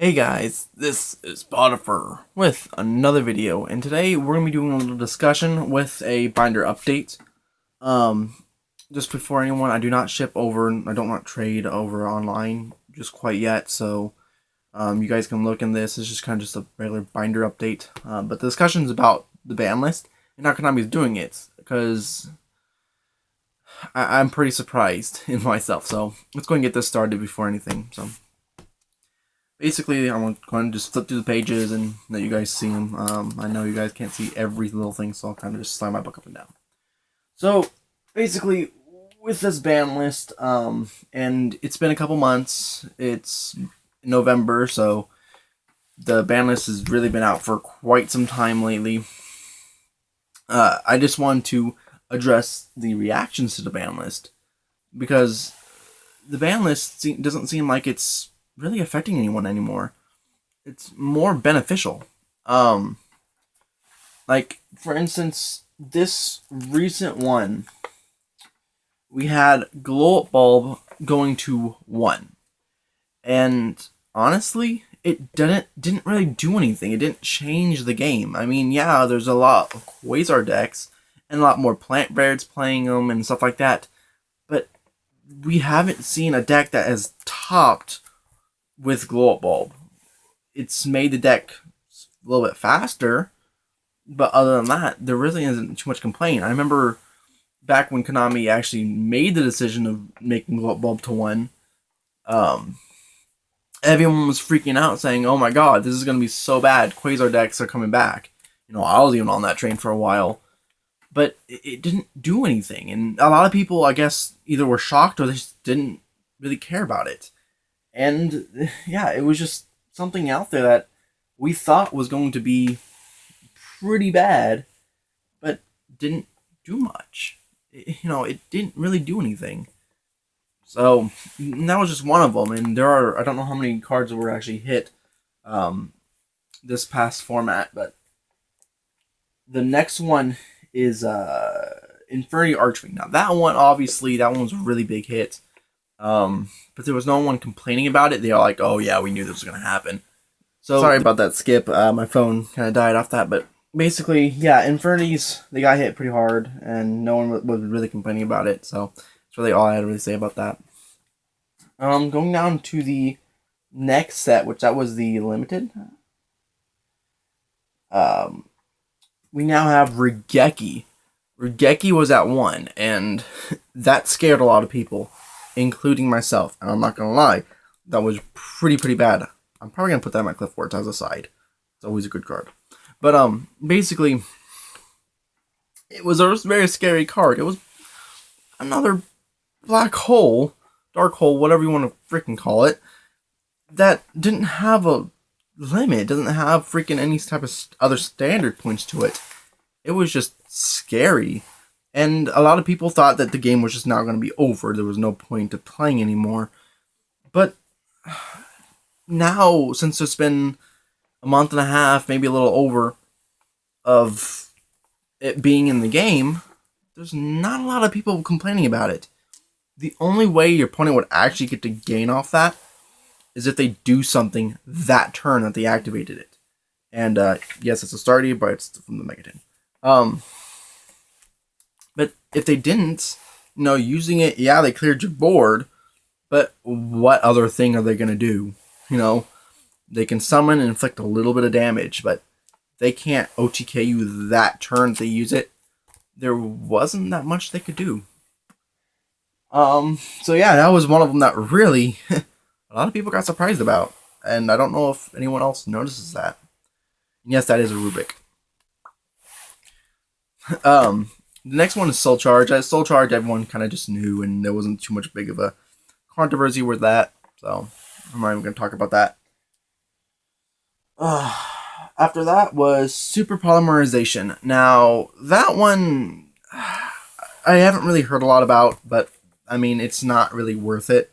Hey guys, this is Potiphar with another video, and today we're going to be doing a little discussion with a binder update. Just before anyone, I do not ship over, I don't want trade over online just quite yet, so you guys can look in this. It's just kind of just a regular binder update, but the discussion is about the ban list and how Konami is doing it, because I'm pretty surprised in myself, so let's go and get this started before anything. So basically, I'm going to just flip through the pages and let you guys see them. I know you guys can't see every little thing, so I'll kind of just slide my book up and down. So, basically, with this ban list, and it's been a couple months. It's November, so the ban list has really been out for quite some time lately. I just want to address the reactions to the ban list, because the ban list doesn't seem like it's really affecting anyone anymore. It's more beneficial. Like, for instance, this recent one, we had glow up bulb going to 1. And honestly, it didn't really do anything. It didn't change the game. I mean, yeah, there's a lot of Quasar decks and a lot more plant bears playing them and stuff like that. But we haven't seen a deck that has topped with glow up bulb. It's made the deck a little bit faster, but other than that, there really isn't too much complaint. I remember back when Konami actually made the decision of making glow up bulb to 1, everyone was freaking out saying, oh my god, this is going to be so bad, Quasar decks are coming back. You know, I was even on that train for a while, but it didn't do anything, and a lot of people, I guess, either were shocked or they just didn't really care about it. And yeah, it was just something out there that we thought was going to be pretty bad, but didn't do much. It didn't really do anything. So that was just one of them, and there are, I don't know how many cards were actually hit this past format, but the next one is Infinity Archwing. Now that one, obviously, that one was a really big hit. But there was no one complaining about it. They all like, oh yeah, we knew this was gonna happen. So sorry about that skip. My phone kind of died off that, but basically, yeah, Infernities, they got hit pretty hard, and no one was really complaining about it. So that's really all I had to really say about that. Going down to the next set, which that was the limited. We now have Regeki. Regeki was at 1, and that scared a lot of people, including myself. And I'm not gonna lie, that was pretty bad. I'm probably gonna put that in my clipboards as a side. It's always a good card. But basically, it was a very scary card. It was another black hole, dark hole, whatever you want to freaking call it, that didn't have a limit. It doesn't have freaking any type of other standard points to it. It was just scary. And a lot of people thought that the game was just not going to be over. There was no point to playing anymore. But now, since it's been a month and a half, maybe a little over, of it being in the game, there's not a lot of people complaining about it. The only way your opponent would actually get to gain off that is if they do something that turn that they activated it. And yes, it's a Stardy, but it's from the Megaton. But if they didn't, using it, yeah, they cleared your board, but what other thing are they going to do? They can summon and inflict a little bit of damage, but they can't OTK you that turn if they use it. There wasn't that much they could do. So yeah, that was one of them that really a lot of people got surprised about, and I don't know if anyone else notices that. And yes, that is a Rubik. The next one is Soul Charge. Soul Charge, everyone kind of just knew, and there wasn't too much big of a controversy with that, so I'm not even going to talk about that. After that was Super Polymerization. Now, that one, I haven't really heard a lot about, but, I mean, it's not really worth it.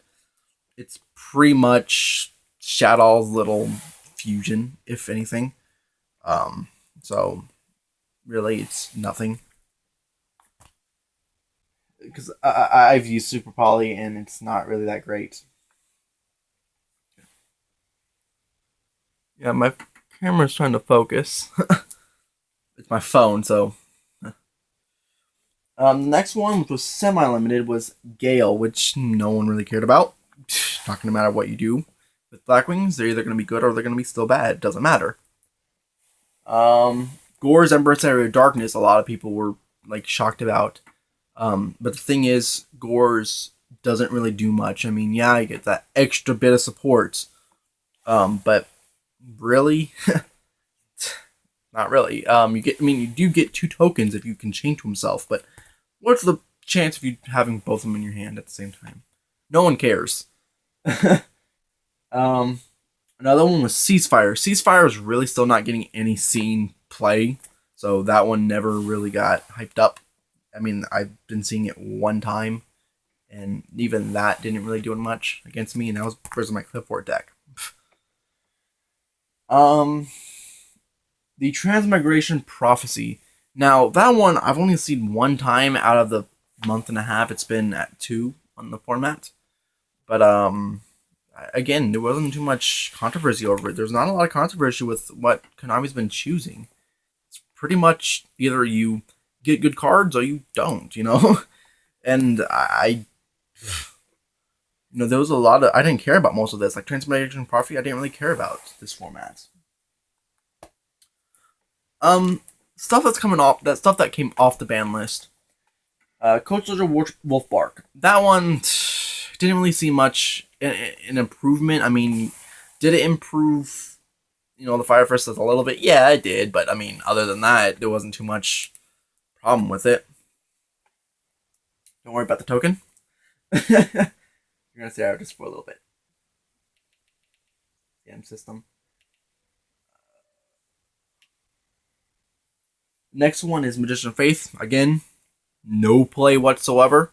It's pretty much Shadow's little fusion, if anything. So, really, it's nothing. Because I've used Super Poly, and it's not really that great. Yeah, my camera's trying to focus. It's my phone, so. The next one, which was semi-limited, was Gale, which no one really cared about. Not gonna matter what you do with Blackwings. They're either gonna be good or they're gonna be still bad. It doesn't matter. Gore's Emissary of Darkness, a lot of people were like shocked about. But the thing is, Gore's doesn't really do much. I mean, yeah, you get that extra bit of support. But really, not really. You do get 2 tokens if you can chain to himself, but what's the chance of you having both of them in your hand at the same time? No one cares. Another one was Ceasefire. Ceasefire is really still not getting any scene play, so that one never really got hyped up. I mean, I've been seeing it one time, and even that didn't really do much against me, and that was versus my Clipboard deck. The Transmigration Prophecy. Now, that one I've only seen one time out of the month and a half it's been at 2 on the format. But, again, there wasn't too much controversy over it. There's not a lot of controversy with what Konami's been choosing. It's pretty much either you get good cards or you don't, you know? And there was a lot of, I didn't care about most of this. Like Transmigration Prophecy, I didn't really care about this format. Stuff that's coming off, that stuff that came off the ban list. Coach Soldier Wolfbark. That one didn't really see much an improvement. I mean, did it improve, the Fire Fist a little bit? Yeah, it did, but I mean, other than that, there wasn't too much problem with it. Don't worry about the token. You're gonna see out just for a little bit. Game system. Next one is Magician of Faith. Again, no play whatsoever.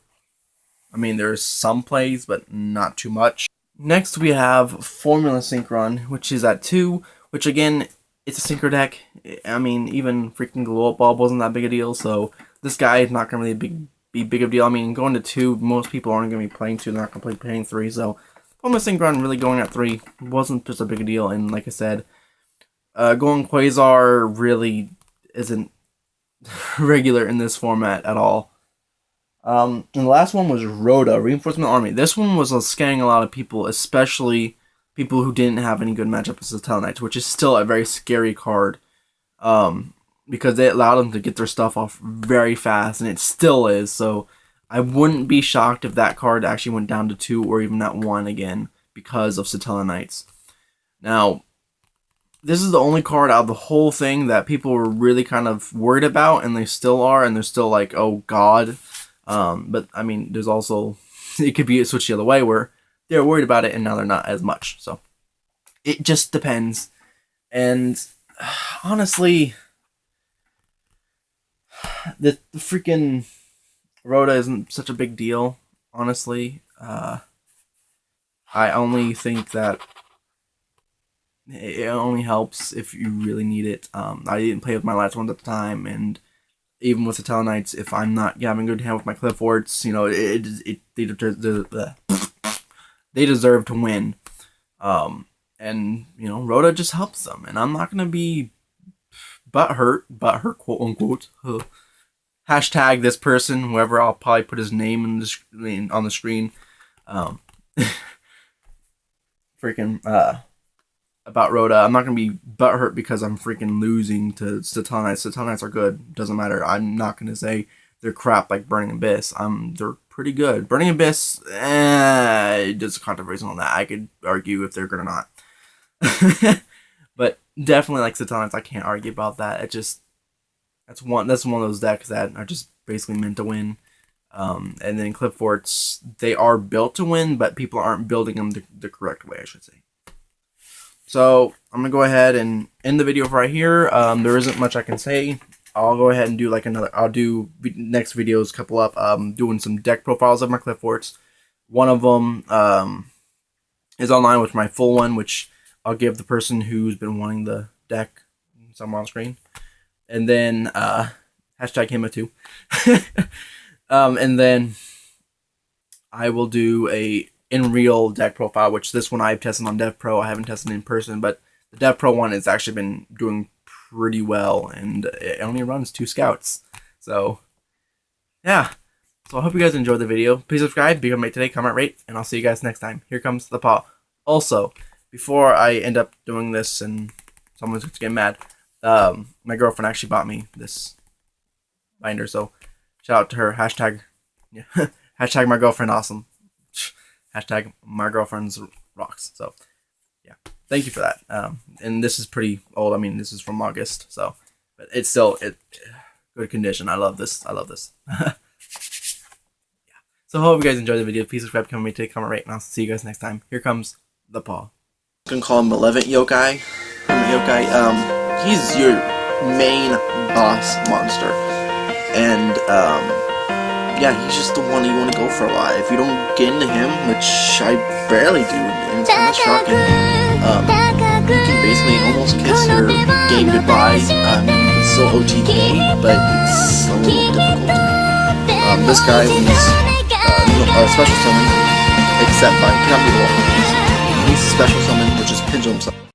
I mean, there's some plays, but not too much. Next, we have Formula Synchron, which is at 2, which again, it's a synchro deck. I mean, even freaking Glow Up Bulb wasn't that big a deal, so this guy is not going to really be big of a deal. I mean, going to 2, most people aren't going to be playing 2, they're not going to be playing 3, so Formula Synchron really going at 3 wasn't just a big deal, and like I said, going Quasar really isn't regular in this format at all. And the last one was Rhoda, Reinforcement Army. This one was scaring a lot of people, especially people who didn't have any good matchups with Tellarknights, which is still a very scary card. Because they allowed them to get their stuff off very fast, and it still is. So I wouldn't be shocked if that card actually went down to 2 or even at 1 again because of Tellarknights. Now, this is the only card out of the whole thing that people were really kind of worried about, and they still are, and they're still like, oh god. But I mean, there's also, it could be switched the other way where they're worried about it and now they're not as much. So it just depends. And honestly, the freaking Rhoda isn't such a big deal, honestly. I only think that it only helps if you really need it. I didn't play with my last ones at the time, and even with the Tellarknights, if I'm not having a good hand with my Clipboards, they deserve to win. And Rhoda just helps them, and I'm not gonna be butthurt, quote unquote. Hashtag this person, whoever. I'll probably put his name on the screen. About Rhoda, I'm not gonna be butthurt because I'm freaking losing to Tellarknights. Tellarknights are good. Doesn't matter. I'm not gonna say they're crap like Burning Abyss. They're pretty good. Burning Abyss, there's a controversy on that. I could argue if they're good or not. But definitely like Tellarknights, I can't argue about that. That's one of those decks that are just basically meant to win. And then Clipforts, they are built to win, but people aren't building them the correct way, I should say. So I'm gonna go ahead and end the video right here. There isn't much I can say. I'll go ahead and do I'll do next videos couple up. Doing some deck profiles of my Clipforts. One of them is online with my full one, which I'll give the person who's been wanting the deck somewhere on screen. And then hashtag him too. And then I will do a in real deck profile, which this one I've tested on Dev Pro. I haven't tested it in person, but the Dev Pro one has actually been doing pretty well, and it only runs 2 scouts. So, yeah. So I hope you guys enjoyed the video. Please subscribe, become a mate today, comment, rate, and I'll see you guys next time. Here comes the paw. Also, before I end up doing this and someone's going to get mad, my girlfriend actually bought me this binder, so shout out to her. Hashtag, yeah, hashtag my girlfriend awesome. Hashtag my girlfriend's rocks. So, yeah, thank you for that. And this is pretty old. I mean, this is from August, so, but it's still good condition. I love this. I love this. Yeah. So I hope you guys enjoyed the video. Please subscribe, comment, rate, and I'll see you guys next time. Here comes the paw. I'm gonna call him Malevolent Yokai. He's your main boss monster, and yeah, he's just the one you want to go for a while. If you don't get into him, which I barely do, and it's kind of shocking, you can basically almost kiss your game goodbye. It's still OTK, but it's a little difficult. This guy was a special summon, except by Konami. He's a special summon, which is Pendulum Summon.